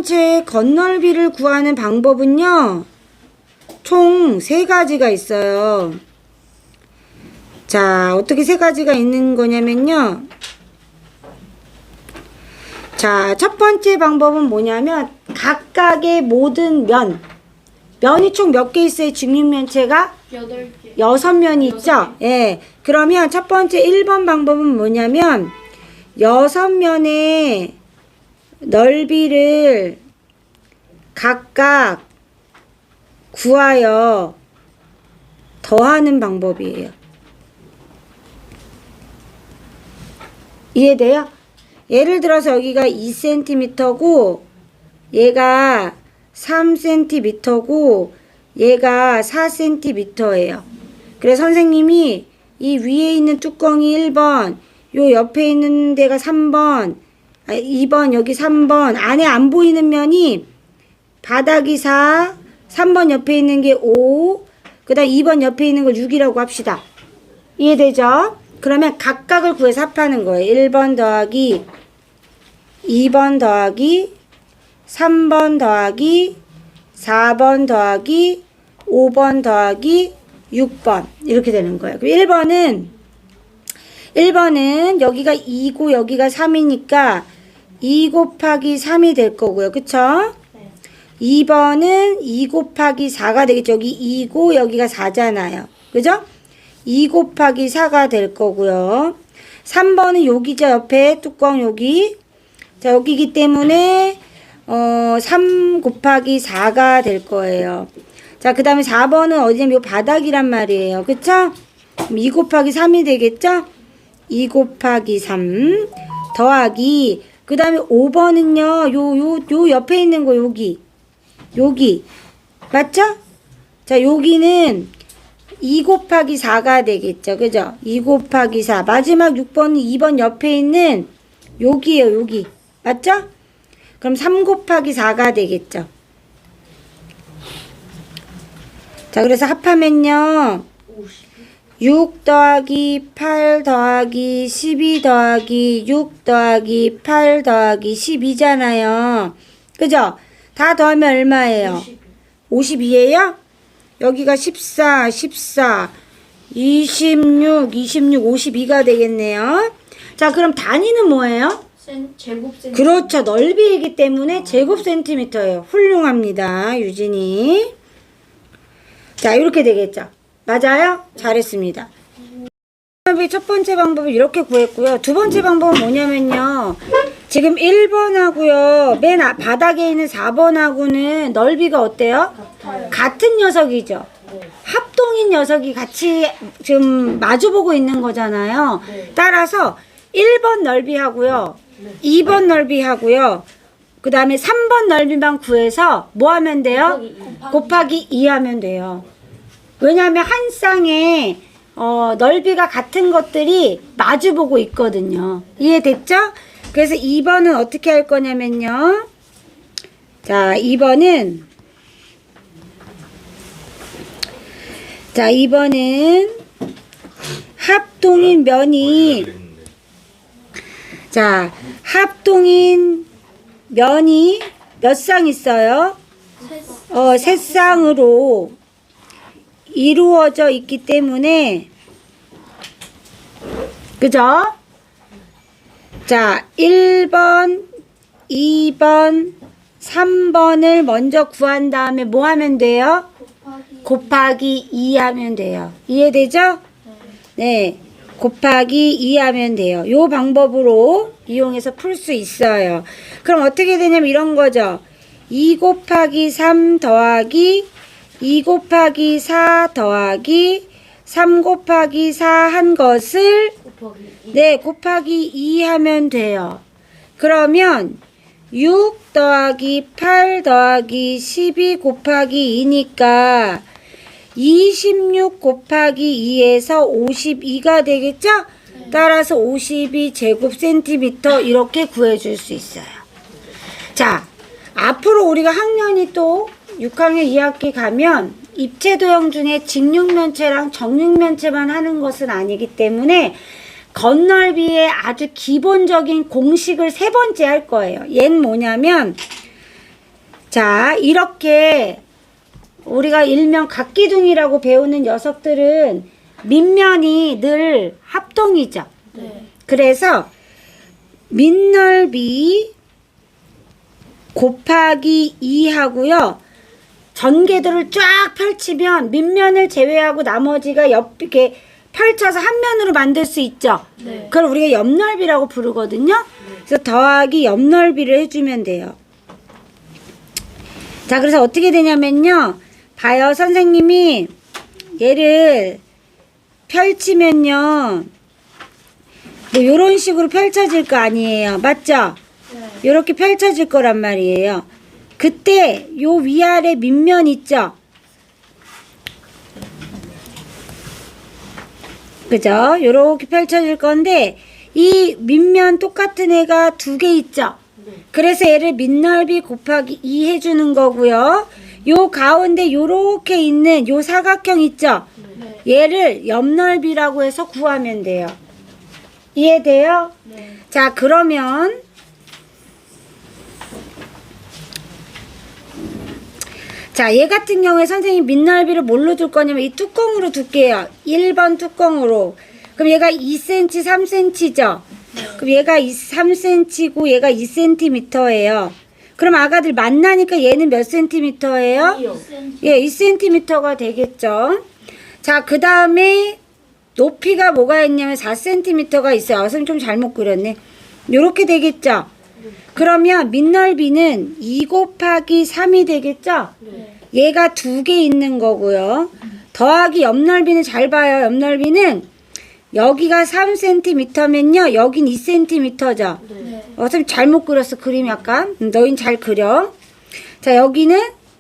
접전체의 겉넓이를 구하는 방법은요, 총 3가지가 있어요. 자, 어떻게 3가지가 있는 거냐면요. 자, 첫 번째 방법은 뭐냐면 각각의 모든 면이 총 몇 개 있어요? 직육면체가? 8개. 6면이 있죠? 예. 그러면 첫 번째 1번 방법은 뭐냐면 6면의 넓이를 각각 구하여 더하는 방법이에요. 이해돼요? 예를 들어서 여기가 2cm고 얘가 3cm고 얘가 4cm예요. 그래서 선생님이 이 위에 있는 뚜껑이 1번, 요 옆에 있는 데가 3번, 2번, 여기 3번, 안에 안 보이는 면이 바닥이 4, 3번 옆에 있는 게 5, 그 다음 2번 옆에 있는 걸 6이라고 합시다. 이해되죠? 그러면 각각을 구해서 합하는 거예요. 1번 더하기 2번 더하기 3번 더하기 4번 더하기 5번 더하기 6번 이렇게 되는 거예요. 그럼 1번은 여기가 2고 여기가 3이니까 2 곱하기 3이 될 거고요. 그쵸? 네. 2번은 2 곱하기 4가 되겠죠. 여기 2고 여기가 4잖아요. 그죠? 2 곱하기 4가 될 거고요. 3번은 여기죠. 옆에 뚜껑 여기. 자, 여기기 때문에 3 곱하기 4가 될 거예요. 자, 그 다음에 4번은 어디냐면 요 바닥이란 말이에요. 그쵸? 2 곱하기 3이 되겠죠? 2 곱하기 3 더하기 그 다음에 5번은요. 요 옆에 있는 거 여기 맞죠? 자, 여기는 2 곱하기 4가 되겠죠. 그죠? 2 곱하기 4 마지막 6번은 2번 옆에 있는 여기에요. 여기 맞죠? 그럼 3 곱하기 4가 되겠죠. 자, 그래서 합하면요. 6 더하기 8 더하기 12 더하기 6 더하기 8 더하기 12잖아요. 그죠? 다 더하면 얼마예요? 52예요? 여기가 14, 26, 52가 되겠네요. 자, 그럼 단위는 뭐예요? 제곱센티미터. 그렇죠. 넓이이기 때문에 제곱 센티미터예요. 훌륭합니다. 유진이. 자, 이렇게 되겠죠. 맞아요? 잘했습니다. 첫 번째 방법을 이렇게 구했고요. 두 번째 방법은 뭐냐면요. 지금 1번하고요. 맨 바닥에 있는 4번하고는 넓이가 어때요? 같은 녀석이죠. 합동인 녀석이 같이 지금 마주보고 있는 거잖아요. 따라서 1번 넓이하고요. 2번 넓이하고요. 그 다음에 3번 넓이만 구해서 뭐 하면 돼요? 곱하기 2 하면 돼요. 왜냐하면 한 쌍에 넓이가 같은 것들이 마주보고 있거든요. 이해됐죠? 그래서 2번은 어떻게 할 거냐면요. 자, 2번은 합동인 면이 몇 쌍 있어요? 3쌍으로 이루어져 있기 때문에 그죠? 자, 1번, 2번, 3번을 먼저 구한 다음에 뭐 하면 돼요? 곱하기 2 하면 돼요. 이해되죠? 네. 곱하기 2 하면 돼요. 요 방법으로 이용해서 풀 수 있어요. 그럼 어떻게 되냐면 이런 거죠. 2 곱하기 3 더하기 2 곱하기 4 더하기 3 곱하기 4 한 것을 곱하기 2 하면 돼요. 그러면 6 더하기 8 더하기 12 곱하기 2니까 26 곱하기 2에서 52가 되겠죠? 따라서 52 제곱센티미터 이렇게 구해줄 수 있어요. 자, 앞으로 우리가 학년이 또 6학년 2학기 가면 입체도형 중에 직육면체랑 정육면체만 하는 것은 아니기 때문에 겉넓이의 아주 기본적인 공식을 3번째 할 거예요. 얘는 뭐냐면 자, 이렇게 우리가 일명 각기둥이라고 배우는 녀석들은 밑면이 늘 합동이죠. 네. 그래서 밑넓이 곱하기 2 하고요. 전개도를 쫙 펼치면 밑면을 제외하고 나머지가 이렇게 펼쳐서 한 면으로 만들 수 있죠. 네. 그걸 우리가 옆넓이라고 부르거든요. 그래서 더하기 옆넓이를 해주면 돼요. 자, 그래서 어떻게 되냐면요. 봐요. 선생님이 얘를 펼치면요. 뭐 요런 식으로 펼쳐질 거 아니에요. 맞죠? 네. 요렇게 펼쳐질 거란 말이에요. 그때 요 위아래 밑면 있죠? 그죠? 요렇게 펼쳐질 건데 이 밑면 똑같은 애가 두 개 있죠? 그래서 얘를 밑넓이 곱하기 2 해주는 거고요. 요 가운데 요렇게 있는 요 사각형 있죠? 네. 얘를 옆넓이라고 해서 구하면 돼요. 이해돼요? 네. 자, 그러면 자, 얘 같은 경우에 선생님 밑넓이를 뭘로 둘 거냐면 이 뚜껑으로 둘게요. 1번 뚜껑으로. 그럼 얘가 2cm, 3cm죠? 그럼 얘가 3cm고 얘가 2cm예요. 그럼 아가들 만나니까 얘는 몇 cm예요? 2cm. 예, 2cm가 되겠죠. 자, 그 다음에 높이가 뭐가 있냐면 4cm가 있어요. 선생님 좀 잘못 그렸네. 요렇게 되겠죠. 그러면 밑넓이는 2 곱하기 3이 되겠죠. 네. 얘가 두 개 있는 거고요. 더하기 옆넓이는 잘 봐요. 옆넓이는 여기가 3cm면요. 여긴 2cm죠. 네. 선생님 잘못 그렸어. 그림 약간. 너흰 잘 그려. 자, 여기는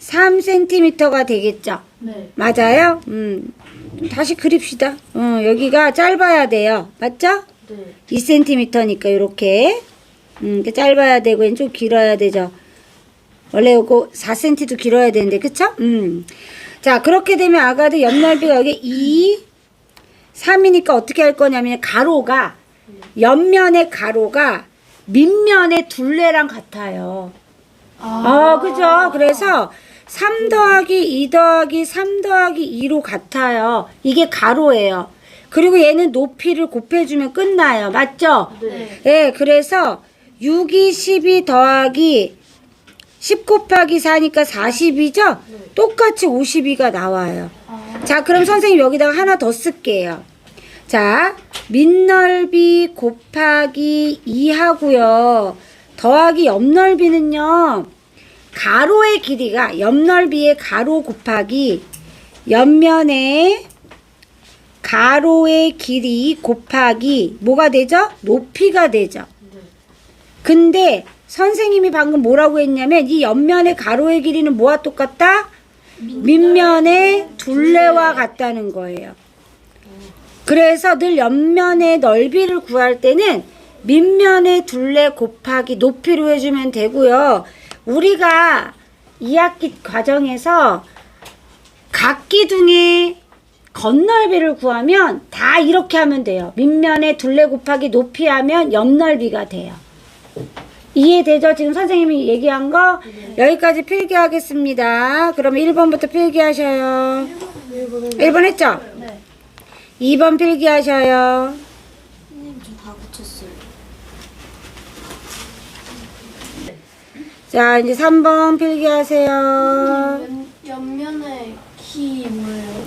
3cm가 되겠죠. 네. 맞아요? 다시 그립시다. 여기가 짧아야 돼요. 맞죠? 네. 2cm니까 이렇게 짧아야 되고 얘는 좀 길어야 되죠. 원래 이거 4cm도 길어야 되는데 그쵸? 자, 그렇게 되면 아가들 옆넓이가 여기 2, 3이니까 어떻게 할 거냐면 가로가 옆면의 가로가 밑면의 둘레랑 같아요. 그죠? 그래서 3 더하기 2 더하기 3 더하기 2로 같아요. 이게 가로예요. 그리고 얘는 높이를 곱해주면 끝나요. 맞죠? 네. 예, 그래서 6이 12 더하기 10 곱하기 4니까 40이죠? 똑같이 52가 나와요. 자, 그럼 선생님 여기다가 하나 더 쓸게요. 자, 밑넓이 곱하기 2 하고요. 더하기 옆넓이는요. 가로의 길이가 옆넓이의 가로 곱하기 옆면의 가로의 길이 곱하기 뭐가 되죠? 높이가 되죠. 근데 선생님이 방금 뭐라고 했냐면 이 옆면의 가로의 길이는 뭐와 똑같다? 밑면의 둘레와 같다는 거예요. 그래서 늘 옆면의 넓이를 구할 때는 밑면의 둘레 곱하기 높이로 해주면 되고요. 우리가 2학기 과정에서 각기둥의 겉넓이를 구하면 다 이렇게 하면 돼요. 밑면의 둘레 곱하기 높이 하면 옆넓이가 돼요. 이해되죠? 지금 선생님이 얘기한 거? 여기까지 필기하겠습니다. 그러면 1번부터 필기하셔요. 1번 했죠? 네. 2번 필기하셔요. 선생님 저 다 고쳤어요. 자, 이제 3번 필기하세요. 옆면의 키 뭐예요?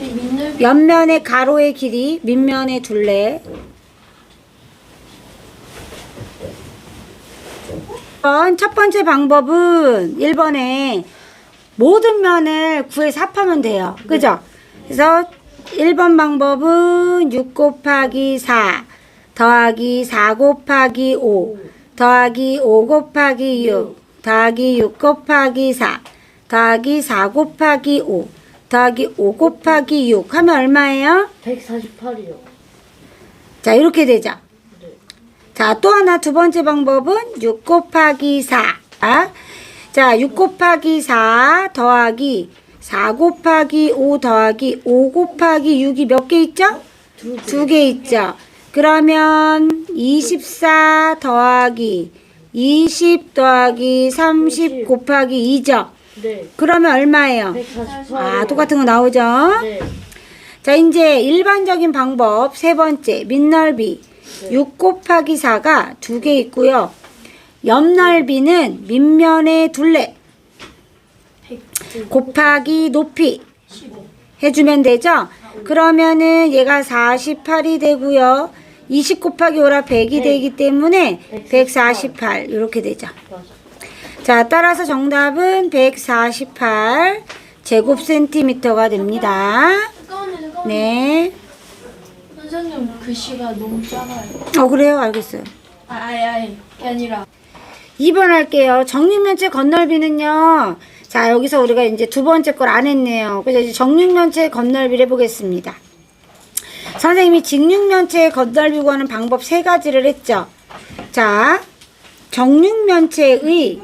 이 밑넓이. 옆면의 가로의 길이, 밑면의 둘레. 첫 번째 방법은 1번에 모든 면을 구해서 합하면 돼요. 그죠? 그래서 1번 방법은 6 곱하기 4 더하기 4 곱하기 5 더하기 5 곱하기 6 더하기 6 곱하기 4 더하기 4 곱하기 5 더하기 5 곱하기 6 하면 얼마예요? 148이요. 자, 이렇게 되죠. 자, 또 하나 두 번째 방법은 6 곱하기 4. 자, 6 곱하기 4 더하기 4 곱하기 5 더하기 5 곱하기 6이 몇 개 있죠? 두 개 있죠. 그러면 24 더하기 20 더하기 30 곱하기 2죠. 네. 그러면 얼마예요? 148이요. 아, 똑같은 거 나오죠? 네. 자, 이제 일반적인 방법 세 번째 밑넓이 6 곱하기 4가 2개 있고요. 옆넓이는 밑면의 둘레 100. 곱하기 높이 15. 해주면 되죠? 그러면은 얘가 48이 되고요. 20 곱하기 5라 100이 되기 때문에 148 이렇게 되죠. 맞아. 자, 따라서 정답은 148 제곱센티미터가 됩니다. 잠깐만요. 네. 선생님 글씨가 너무 작아요. 그래요? 알겠어요. 그게 아니라 2번 할게요. 정육면체 건널비는요. 자, 여기서 우리가 이제 두 번째 걸 안 했네요. 그래서 이제 정육면체 건널비를 해보겠습니다. 선생님이 직육면체의 건널비 구하는 방법 세 가지를 했죠. 자, 정육면체의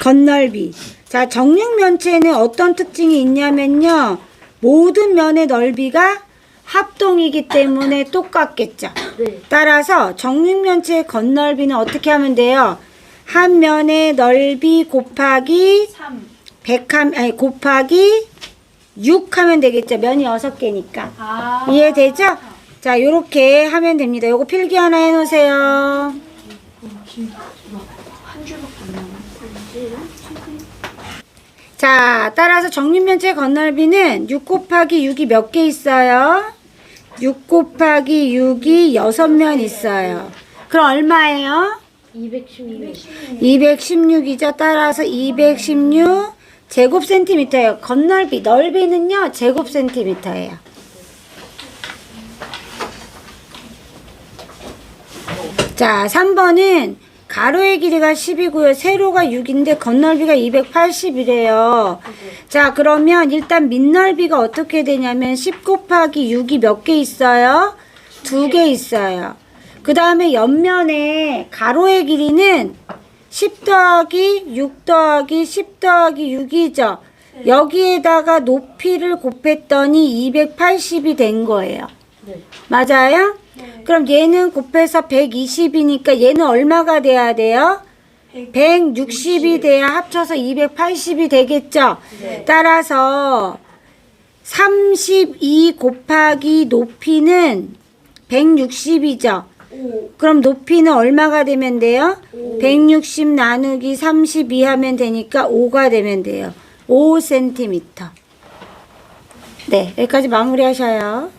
건널비. 자, 정육면체는 어떤 특징이 있냐면요. 모든 면의 넓이가 합동이기 때문에 똑같겠죠. 네. 따라서 정육면체의 건널비는 어떻게 하면 돼요? 한 면의 넓이 곱하기 3. 100 곱하기 6 하면 되겠죠. 면이 6개니까. 아. 이해되죠? 자, 요렇게 하면 됩니다. 요거 필기 하나 해놓으세요. 한 줄밖에 안 남았어. 자, 따라서 정육면체 건널비는 6 곱하기 6이 몇 개 있어요? 6 곱하기 6이 6면 있어요. 그럼 얼마예요? 216. 216이죠. 따라서 216 제곱센티미터예요. 건널비, 넓이는요, 제곱센티미터예요. 자, 3번은 가로의 길이가 10이고요. 세로가 6인데 건널비가 280이래요. 자, 그러면 일단 밑넓이가 어떻게 되냐면 10 곱하기 6이 몇 개 있어요? 2개 있어요. 그 다음에 옆면에 가로의 길이는 10 더하기 6 더하기 10 더하기 6이죠. 여기에다가 높이를 곱했더니 280이 된 거예요. 네. 맞아요? 그럼 얘는 곱해서 120이니까 얘는 얼마가 돼야 돼요? 160이 돼야 합쳐서 280이 되겠죠? 네. 따라서 32 곱하기 높이는 160이죠? 그럼 높이는 얼마가 되면 돼요? 160 나누기 32 하면 되니까 5가 되면 돼요. 5cm. 네, 여기까지 마무리하셔요.